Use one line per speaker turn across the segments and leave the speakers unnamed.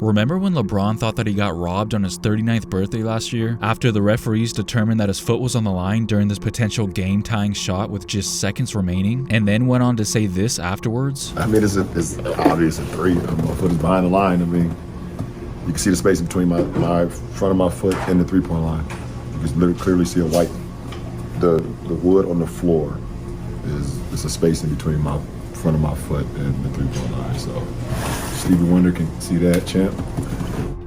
Remember when LeBron thought that he got robbed on his 39th birthday last year after the referees determined that his foot was on the line during this potential game-tying shot with just seconds remaining, and then went on to say this afterwards?
I mean, it's obvious at 3. My foot is behind the line. I mean, you can see the space between my front of my foot and the three-point line. You can literally clearly see a white. The wood on the floor is a space in between my front of my foot and the three-point line. So Stevie Wonder can see that, champ.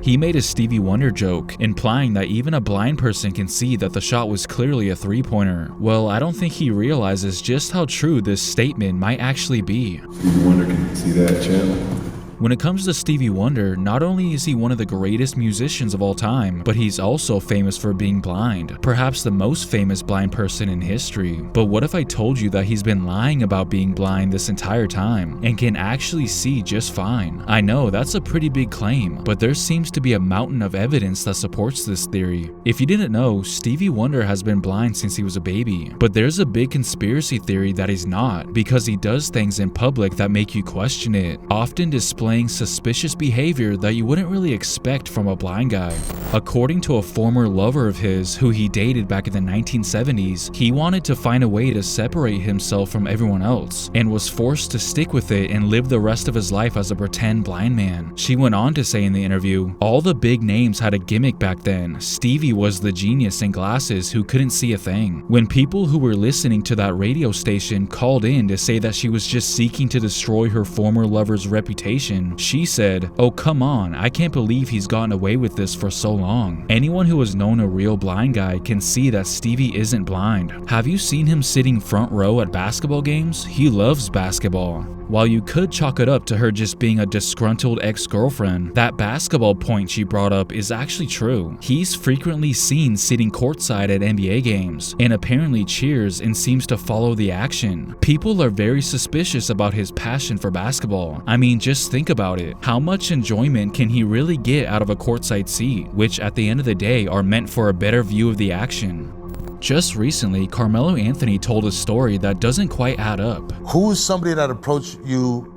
He made a Stevie Wonder joke, implying that even a blind person can see that the shot was clearly a three-pointer. Well, I don't think he realizes just how true this statement might actually be.
Stevie Wonder can see that, champ.
When it comes to Stevie Wonder, not only is he one of the greatest musicians of all time, but he's also famous for being blind, perhaps the most famous blind person in history. But what if I told you that he's been lying about being blind this entire time, and can actually see just fine? I know, that's a pretty big claim, but there seems to be a mountain of evidence that supports this theory. If you didn't know, Stevie Wonder has been blind since he was a baby, but there's a big conspiracy theory that he's not, because he does things in public that make you question it, often displaying suspicious behavior that you wouldn't really expect from a blind guy. According to a former lover of his who he dated back in the 1970s, he wanted to find a way to separate himself from everyone else, and was forced to stick with it and live the rest of his life as a pretend blind man. She went on to say in the interview, "All the big names had a gimmick back then. Stevie was the genius in glasses who couldn't see a thing." When people who were listening to that radio station called in to say that she was just seeking to destroy her former lover's reputation, she said, "Oh come on, I can't believe he's gotten away with this for so long." Anyone who has known a real blind guy can see that Stevie isn't blind. Have you seen him sitting front row at basketball games? He loves basketball. While you could chalk it up to her just being a disgruntled ex-girlfriend, that basketball point she brought up is actually true. He's frequently seen sitting courtside at NBA games, and apparently cheers and seems to follow the action. People are very suspicious about his passion for basketball. I mean, just think about it. How much enjoyment can he really get out of a courtside seat, which at the end of the day are meant for a better view of the action? Just recently, Carmelo Anthony told a story that doesn't quite add up.
Who is somebody that approached you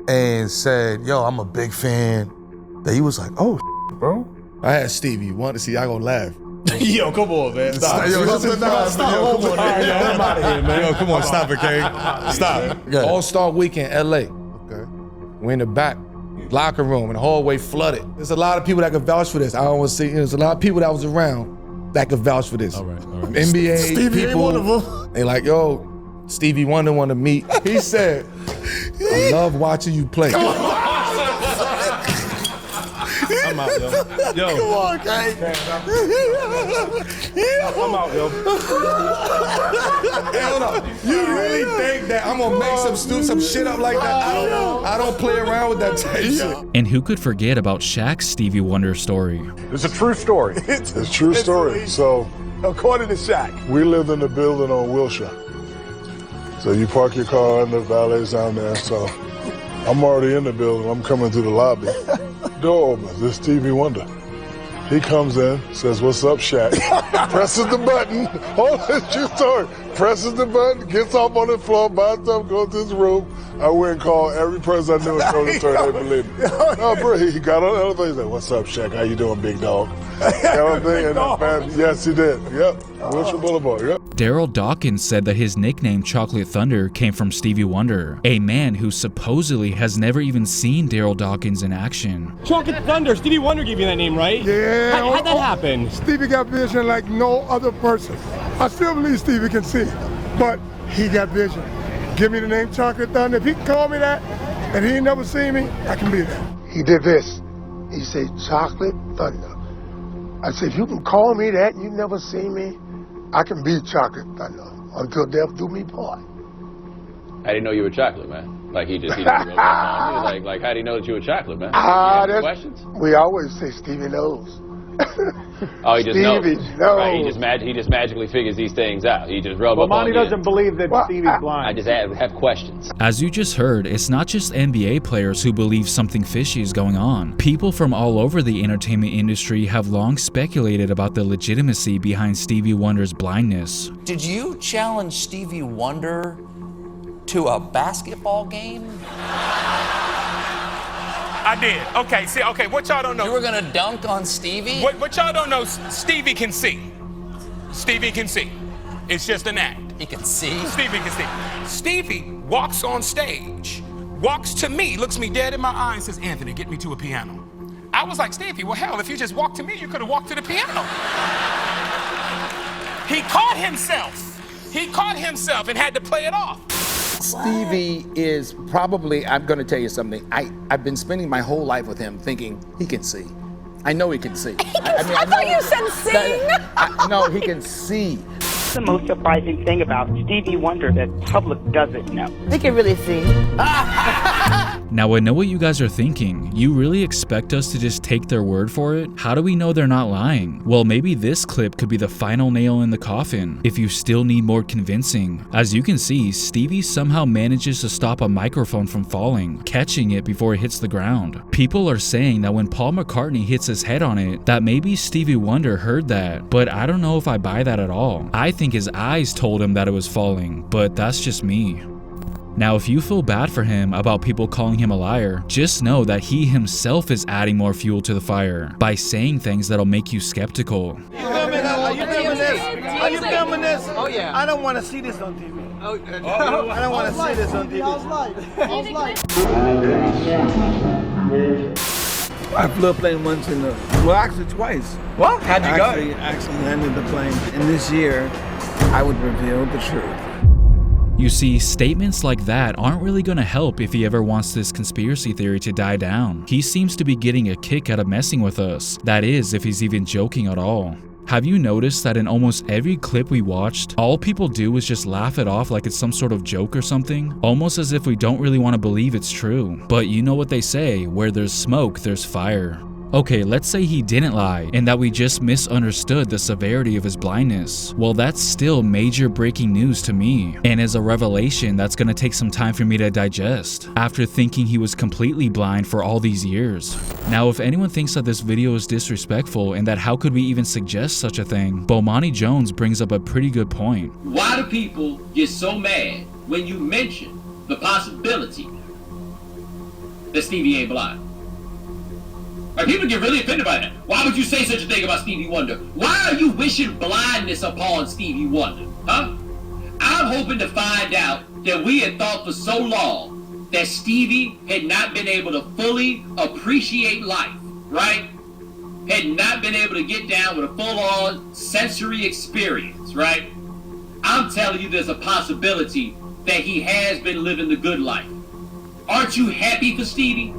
and said, "Yo, I'm a big fan," that he was like, "Oh, bro"? I had Stevie. You want to see? Y'all gonna laugh.
Yo, come on, man. Stop.
Yo, come on, man.
I'm out of here, man. Yo, come on, stop it, King. Stop.
Yeah. All-Star Weekend, LA. Okay. We're in the back locker room, and the hallway flooded. There's a lot of people that could vouch for this. I don't want to see. There's a lot of people that was around that could vouch for this.
All right.
NBA
Stevie
people,
ain't one of them.
they like, "Yo, Stevie Wonder want to meet." He said, "I love watching you play."
I'm out, yo. Yo.
Come on, Kay.
I'm out, yo.
Hey, hold up. You really think that I'm gonna make some shit up like that? I don't play around with that type shit.
And who could forget about Shaq's Stevie Wonder story?
It's a true story.
It's a true story. So,
According to Shaq.
we lived in the building on Wilshire. So you park your car and the valet's down there. So I'm already in the building. I'm coming through the lobby. Door opens. It's Stevie Wonder. He comes in, says, "What's up, Shaq?" Presses the button. Hold on, true story. Presses the button, gets off on the floor, buys stuff, goes to his room. I went and called every person I knew and told the story. They believed me. No, bro, he got on the other thing. He said, "What's up, Shaq? How you doing, big dog?" Yes, he did. Yep. Wilshire Boulevard. Yep.
Daryl Dawkins said that his nickname Chocolate Thunder came from Stevie Wonder, a man who supposedly has never even seen Daryl Dawkins in action.
Chocolate Thunder, Stevie Wonder gave you that name, right?
Yeah.
How'd that happen?
Stevie got vision like no other person. I still believe Stevie can see, but he got vision. Give me the name Chocolate Thunder. If he can call me that and he ain't never seen me, I can be that.
He did this. He said, "Chocolate Thunder." I said, "If you can call me that and you never seen me, I can be Chocolate Thunder until death do me part."
I didn't know you were chocolate, man. Like he just wrote that song. He was like, how do you know that you were chocolate, man? Any questions?
We always say Stevie knows.
Oh, he just
Stevie
knows.
knows.
Right, he just magically figures these things out. He just rub up on
Monty
you.
doesn't believe that Stevie's blind.
I just have questions.
As you just heard, it's not just NBA players who believe something fishy is going on. People from all over the entertainment industry have long speculated about the legitimacy behind Stevie Wonder's blindness.
Did you challenge Stevie Wonder to a basketball game?
I did. Okay, see, okay, what y'all don't know.
You were gonna dunk on Stevie?
What y'all don't know, Stevie can see. Stevie can see. It's just an act.
He can see?
Stevie can see. Stevie walks on stage, walks to me, looks me dead in my eye and says, Anthony, get me to a piano. I was like, Stevie, well, hell, if you just walked to me, you could have walked to the piano. He caught himself. He caught himself and had to play it off.
Stevie is probably, I'm going to tell you something. I've been spending my whole life with him thinking he can see. I know he can see.
I thought you said sing.
No, he can see.
The most surprising thing about Stevie Wonder that public doesn't know.
He can really sing.
Now I know what you guys are thinking. You really expect us to just take their word for it? How do we know they're not lying? Well, maybe this clip could be the final nail in the coffin, if you still need more convincing. As you can see, Stevie somehow manages to stop a microphone from falling, catching it before it hits the ground. People are saying that when Paul McCartney hits his head on it, that maybe Stevie Wonder heard that, but I don't know if I buy that at all. I think his eyes told him that it was falling, but that's just me. Now, if you feel bad for him about people calling him a liar, just know that he himself is adding more fuel to the fire by saying things that'll make you skeptical.
Are you filming this? Are you filming this? Oh yeah. I don't want to see this on TV. I don't want to see this on TV. I flew a plane once well, actually twice.
What? How'd you go?
Actually landed the plane. And this year, I would reveal the truth.
You see, statements like that aren't really gonna help if he ever wants this conspiracy theory to die down. He seems to be getting a kick out of messing with us. That is, if he's even joking at all. Have you noticed that in almost every clip we watched, all people do is just laugh it off like it's some sort of joke or something? Almost as if we don't really want to believe it's true. But you know what they say, where there's smoke, there's fire. Okay, let's say he didn't lie, and that we just misunderstood the severity of his blindness. Well, that's still major breaking news to me, and is a revelation that's gonna take some time for me to digest, after thinking he was completely blind for all these years. Now, if anyone thinks that this video is disrespectful and that how could we even suggest such a thing, Bomani Jones brings up a pretty good point.
Why do people get so mad when you mention the possibility that Stevie ain't blind? Like, people get really offended by that. Why would you say such a thing about Stevie Wonder? Why are you wishing blindness upon Stevie Wonder? Huh? I'm hoping to find out that we had thought for so long that Stevie had not been able to fully appreciate life, right? Had not been able to get down with a full-on sensory experience, right? I'm telling you there's a possibility that he has been living the good life. Aren't you happy for Stevie?